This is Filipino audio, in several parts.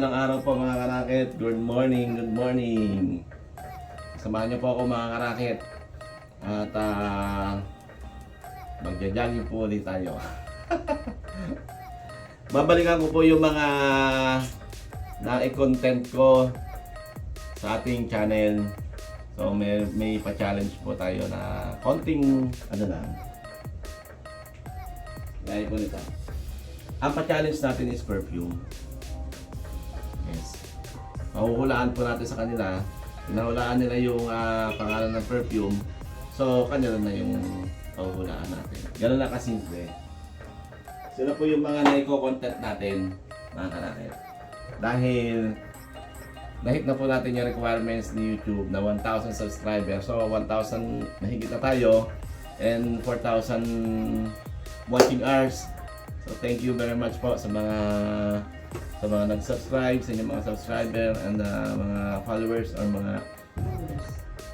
Mapagpalang araw po mga karakit. Good morning, good morning. Samahan niyo po ako mga karakit. At magja-jogging po ulit tayo. Babalikan ko po yung mga na-content ko sa ating channel. So may pa-challenge po tayo na konting ano lang. Gaya po nito. Ang pa-challenge natin is perfume. Yes. Mahuhulaan po natin sa kanila. Pinahulaan nila yung pangalan ng perfume. So, kanila na yung mahuhulaan natin. Ganun lang kasimple. Sila po yung mga naiko-content natin, mga karakit. Dahil nahit na po natin yung requirements ni YouTube na 1,000 subscribers. So, 1,000 mahigit na tayo. And 4,000 watching hours. So thank you very much po sa mga nag-subscribe, sa inyong mga subscriber and mga followers or mga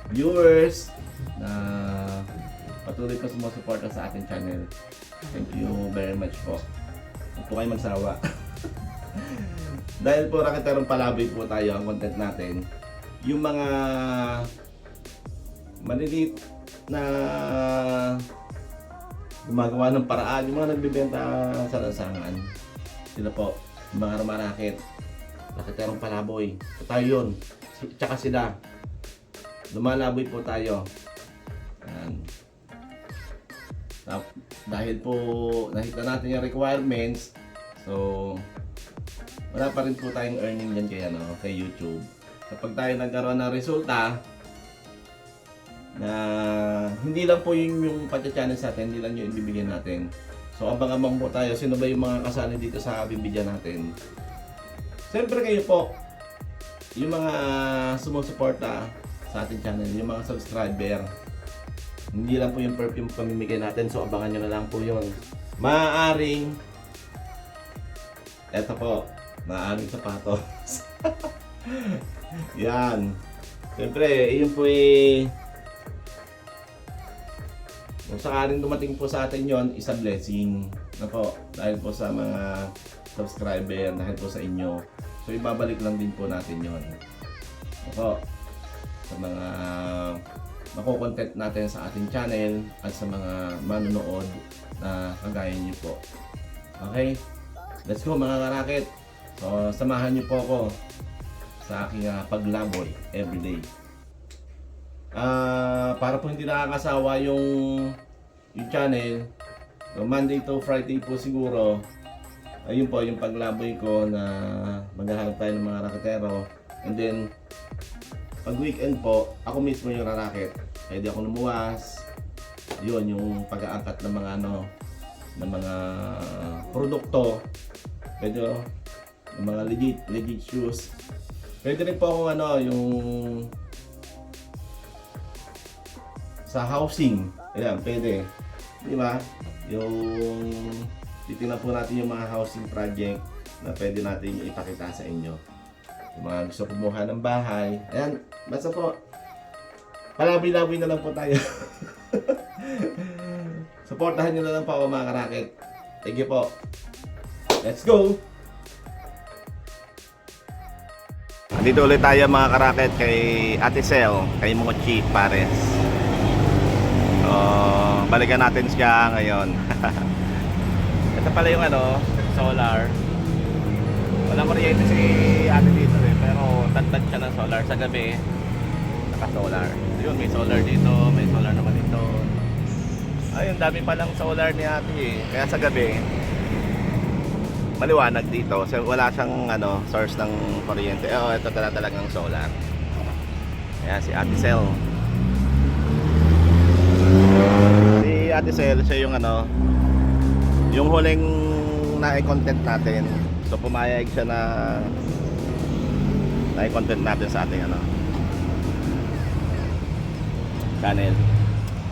viewers na patuloy po sumusuporta sa ating channel. Thank you very much po. Huwag po kayo magsawa. Dahil po Raketerong Palaboy po tayo ang content natin. Yung mga maliliit na gumagawa ng paraan, yung mga nagbibenta sa lansangan, sila po, yung mga Rakerakit, Raketerong Palaboy. So tayo yun, tsaka sila, lumalaboy po tayo. Yan. Dahil po nakita natin yung requirements, so wala pa rin po tayong earning dyan kay YouTube. Kapag tayo nagkaroon ng resulta, na hindi lang po yung pagcha-channel sa atin, hindi lang yung ibibigay natin. So abang-abang po tayo, sino ba yung mga kasali dito sa bibigyan natin. Siyempre kayo po, yung mga sumusuporta sa ating channel, yung mga subscriber, hindi lang po yung perfume pamimigay natin, so abangan nyo na lang po yun. Maaaring, eto po, maaaring sapatos. Yan. Siyempre, yun po kung sakaling dumating po sa atin yon, isa blessing na po dahil po sa mga subscriber, dahil po sa inyo. So ibabalik lang din po natin yon. Po sa mga mako-content natin sa ating channel at sa mga manonood na kagaya niyo po. Okay? Let's go mga karakit. So samahan niyo po ako sa aking paglaboy everyday. Para po hindi nakakasawa yung channel, so Monday to Friday po siguro, ayun po yung paglaboy ko na maghahanap tayo ng mga raketero, and then pag weekend po ako mismo yung rarakit, pwede ako lumuwas, yun yung pag-aangkat ng mga ng mga produkto, pwede ng mga legit shoes, pwede rin po ako yung sa housing, ayan, pwede. Di ba? Yung titingnan po natin yung mga housing project na pwede natin ipakita sa inyo. Yung mga gusto kumuha ng bahay. Ayan, basta po, palaboy-laboy na lang po tayo. Supportahan nyo na lang po ako mga karakit. Thank you po. Let's go! Dito ulit tayo mga karakit kay Ate Sel, kay Mochi Pares. Balikan natin siya ngayon. Ito pala yung solar. Walang kuryente si ate dito pero tantad siya ng solar sa gabi. Naka-solar. Yun, may solar dito, may solar naman dito. Ayun, dami palang solar ni ate Kaya sa gabi maliwanag dito. So, wala siyang source ng kuryente. Ito talagang solar. Ayan si Ate Sel. Ate Sel, siya yung yung huling na-content natin. So pumayag siya na na-content natin sa ating channel.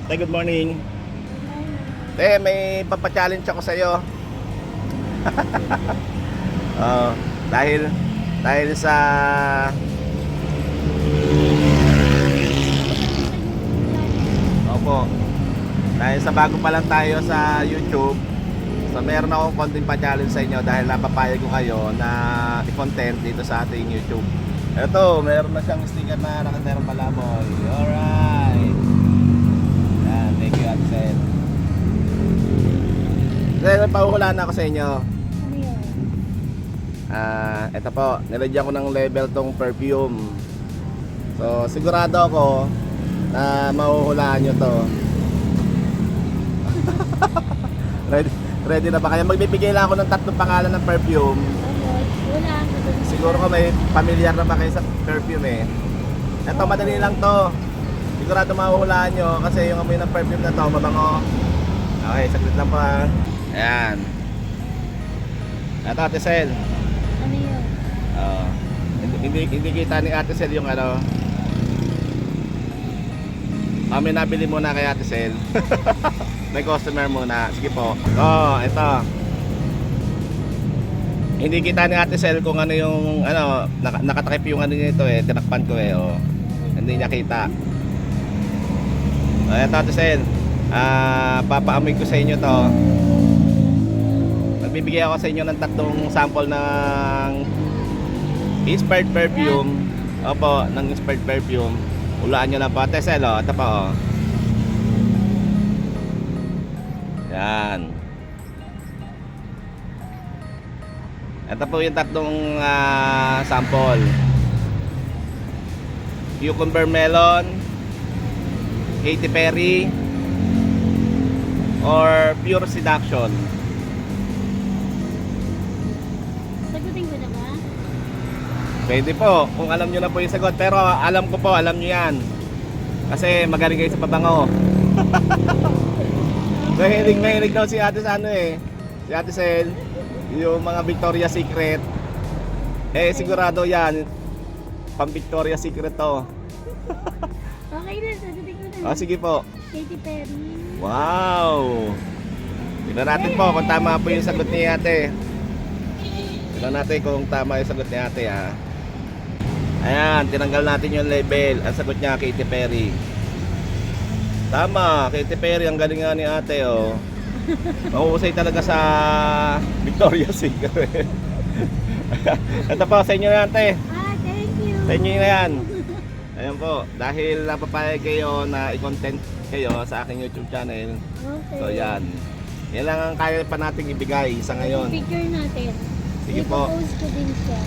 Hey, good morning. May papa-challenge ako sa iyo. Dahil sa Opo. Dahil sa bago pa lang tayo sa YouTube, So meron akong konting pa-challenge sa inyo dahil napapayag ko kayo na i-content dito sa ating YouTube. Ito, meron na siyang sticker na naka-Terra Palaboy. Alright. Yan, thank you Ate Sel. Then, pahuhulaan ako sa inyo. Ano yun? Ito po, nilagyan ko ng level tong perfume. So, sigurado ako na mahuhulaan nyo to. Ready na ba kayo? Magbibigay lang ako ng 3 pangalan ng perfume. Wala ako dun. Siguro ko may familiar na ba kayo sa perfume eh. Ito, madali lang to. Sigurado mahuhulaan nyo kasi yung amoy ng perfume na to, mabango. Okay, saglit lang pa. Ayan. Ito, Ate Sel. Ano yun? Hindi kita ni Ate Sel yung ano. May nabili muna kay Ate Sel. May customer muna. Sige po. Ito. Hindi kita ni Ate Sel kung ano yung ano, nakatakip yung ano nito eh, tinakpan ko eh, oh. Hindi niya kita. Ito Ate Sel. Papaamoy ko sa inyo to. Magbibigay ako sa inyo ng 3 sample ng inspired perfume. Opo, ng inspired perfume. Hulaan nyo lang po. Ate Sel, oh. Ito pa, oh. Yan. Ito po yung 3 sample. Cucumber melon, Katy Perry, or pure seduction. Sagutin ko na ba? Pwede po, kung alam nyo na po yung sagot. Pero alam ko po, alam nyo yan. Kasi magaling kayo sa pabango. Mahilig daw si ate sa ano eh. Si Ate Sel, yung mga Victoria's Secret. Eh sigurado yan, pang Victoria's Secret to. Okay na, sagutin ko na. Sige po. Katy Perry. Wow! Tignan natin po kung tama po yung sagot ni ate. Tignan natin kung tama yung sagot ni ate ha. Ayan, tinanggal natin yung label. Ang sagot niya, Katy Perry. Tama, Katy Perry. Ang galing nga ni ate oh. Mahusay talaga sa Victoria's Secret. Ito po, sa inyo yan ate. Thank you. Sa inyo na yan. Ayan po, dahil napapayag kayo na i-content kayo sa aking YouTube channel. Okay. So yan. Yan lang ang kaya pa nating ibigay sa ngayon. Picture natin. Sige po. I-post ko din siya.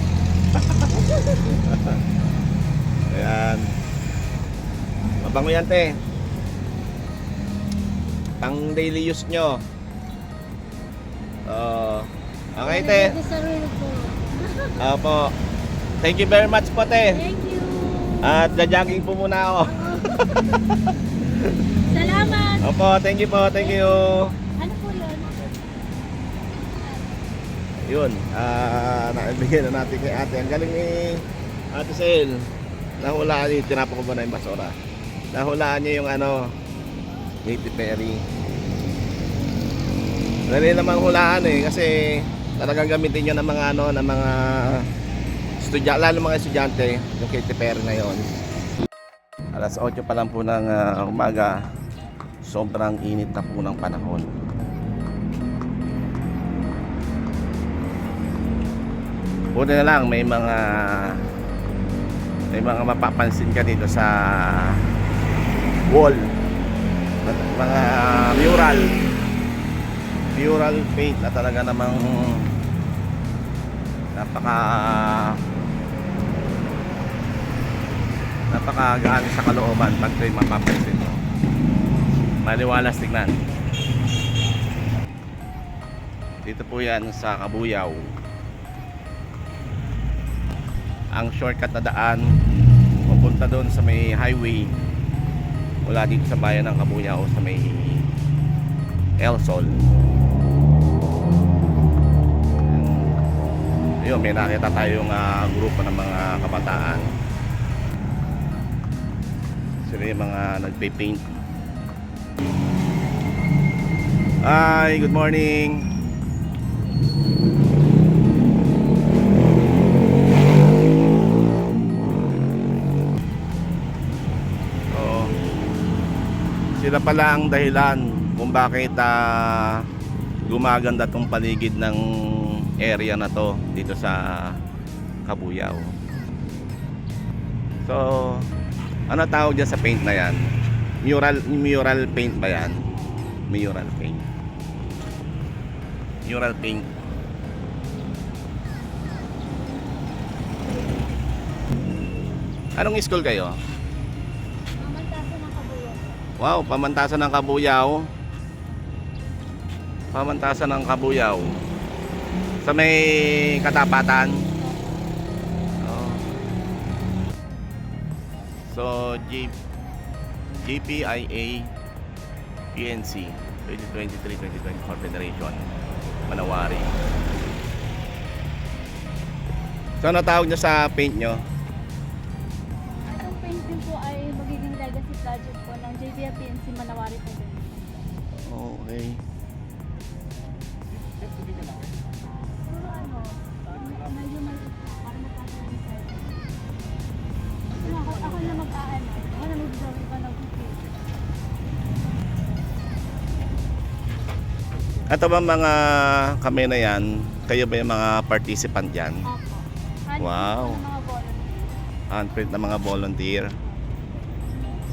Ayan. Mabango yan te. Pang daily use nyo. Okay te. Nalagay ko sa reel ko. Opo. Thank you very much po te. Thank you. At jogging po muna ako. Salamat. Opo, thank you po. Thank you. Ano po yun? Yun, naibigay na natin kay ate. Ang galing ni Ate Sel. Nahulaan niya, tinapon ko ba na yung basura. Nahulaan niya yung ano, Katy Perry. Dali naman hulaan eh, kasi talagang gamitin niya ng mga ano, ng mga estudyante, lalo mga estudyante, yung Katy Perry na yon. Alas 8 pa lang po ng umaga. Sobrang init na po ng panahon. Buti na lang may mga mapapansin ka dito sa wall. Mga mural paint na talaga namang napakagaan sa kalooban pag ito'y mapapansin mo. Maliwalas tignan. Dito po yan sa Kabuyaw. Ang shortcut na daan pupunta doon sa may highway mula dito sa bayan ng Kabuyaw sa may El Sol. Ayun, may nakita tayong grupo ng mga kabataan. Sila yung mga nagpe-paint. Hi, good morning. Sila pala ang dahilan kung bakit gumaganda tong paligid ng area na to dito sa Cabuyao. So, ano tawag dyan sa paint na yan? Mural paint ba yan? Mural paint. Mural paint. Anong school kayo? Mamantasan ng kabuyo. Wow, Pamantasan ng Cabuyao. Pamantasan ng Cabuyao. Sa may Katapatan. Oh. So, JPIA PNC 2023-2024 Federation Manawari. So, ano tawag nyo sa paint nyo? Ang painting po ay magiging legacy project po ng JBA PNC Manawari po din. Okay. Puro ano, medyo maliit na, para matatayin sa'yo. Ako na mag-aano, ako na mag-drawing pa ng cookie. Ito ba mga kami na yan? Kayo ba yung mga participant dyan? Opo. Wow. Ng mga volunteers. Handprint ng mga volunteer.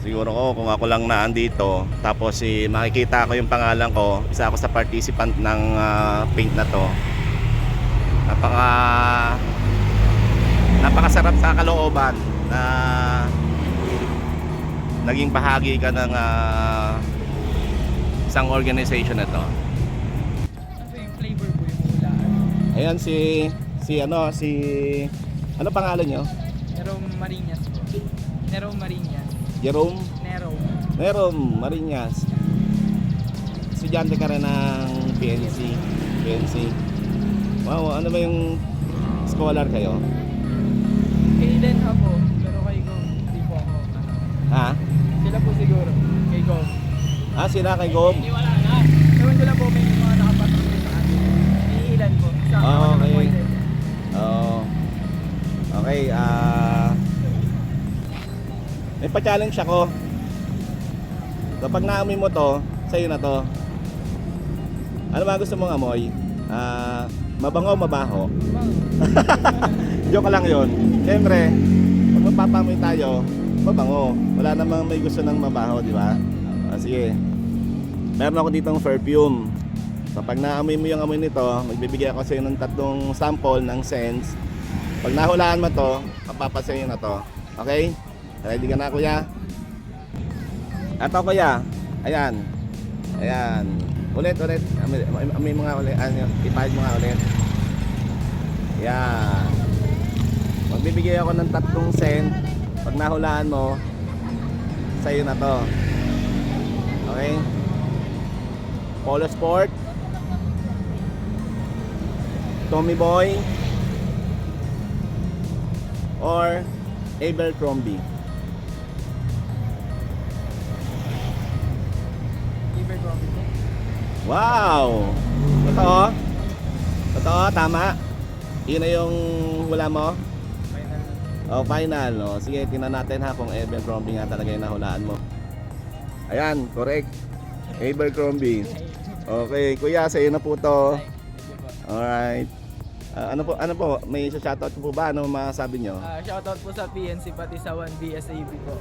Siguro ko kung ako lang na andito tapos makikita ko yung pangalan ko, isa ako sa participant ng paint na to. Napakasarap sa kalooban na naging bahagi ka ng isang organization na to. Ano yung flavor po yung ulaan? Ayan si ano pangalan nyo? Nerome Marinas po. Nerome Marinas. Jerome Nerome. Marinas. Estudyante ka rin ng PNC. Wow, ano ba yung scholar kayo? Kaden ha po. Pero kay Go, hindi po ako. Ha? Sila po siguro. Kay Go. Sila kay Gob. Wala na. Ewan ko lang po may mga nakapasok din sa akin. May ilan po. Sa ako Okay. naman po ito. Oh. Okay, may pa-challenge ako. Kapag naamoy mo to, sa'yo na to. Ano ba gusto mong amoy? Mabango o mabaho? Joke lang yun. Siyempre, pag magpapamoy tayo, mabango. Wala namang may gusto ng mabaho, di ba? Sige. Meron ako ditong perfume. So, pag naamoy mo yung amoy nito, magbibigay ako sa'yo ng 3 sample ng scents. Pag nahulaan mo to, mapapasayo na to. Okay? Ready ka na, kuya? Ito, kuya. Ayan. Ulit. Amoy mga ulit. Ipahid mo nga ulit. Ayan. Magbibigay ako ng 3 scent. Pag nahulaan mo, sa'yo na to. Okay? Polo Sport, Tommy Boy, or Abercrombie. Abercrombie po. Wow! Totoo, tama. Yun na yung hula mo? Final. Final. Sige, tingnan natin ha kung Abercrombie nga talaga yung nahulaan mo. Ayan, correct. Abercrombie. Okay, kuya, sa'yo na po to. Thank you po. Alright. Ano po, may shoutout po ba? Ano masasabi nyo? Shoutout po sa PNC pati sa 1BSAB po.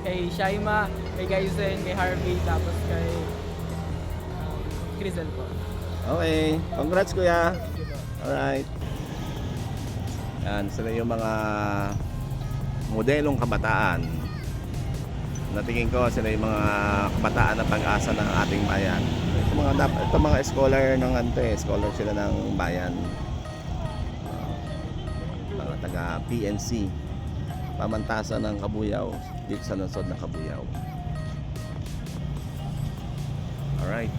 Kay Shaima, kay Gaysen, kay Harvey, tapos kay Crizel po. Okay, congrats kuya. Thank you po. Alright. Yan, sila yung mga modelong kabataan. Natingin ko sila yung mga kabataan na pag-asa ng ating bayan. Ito mga scholar ng scholar sila ng bayan. Mga taga PNC. Pamantasan ng Cabuyao dito sa lungsod ng Cabuyao. Alright.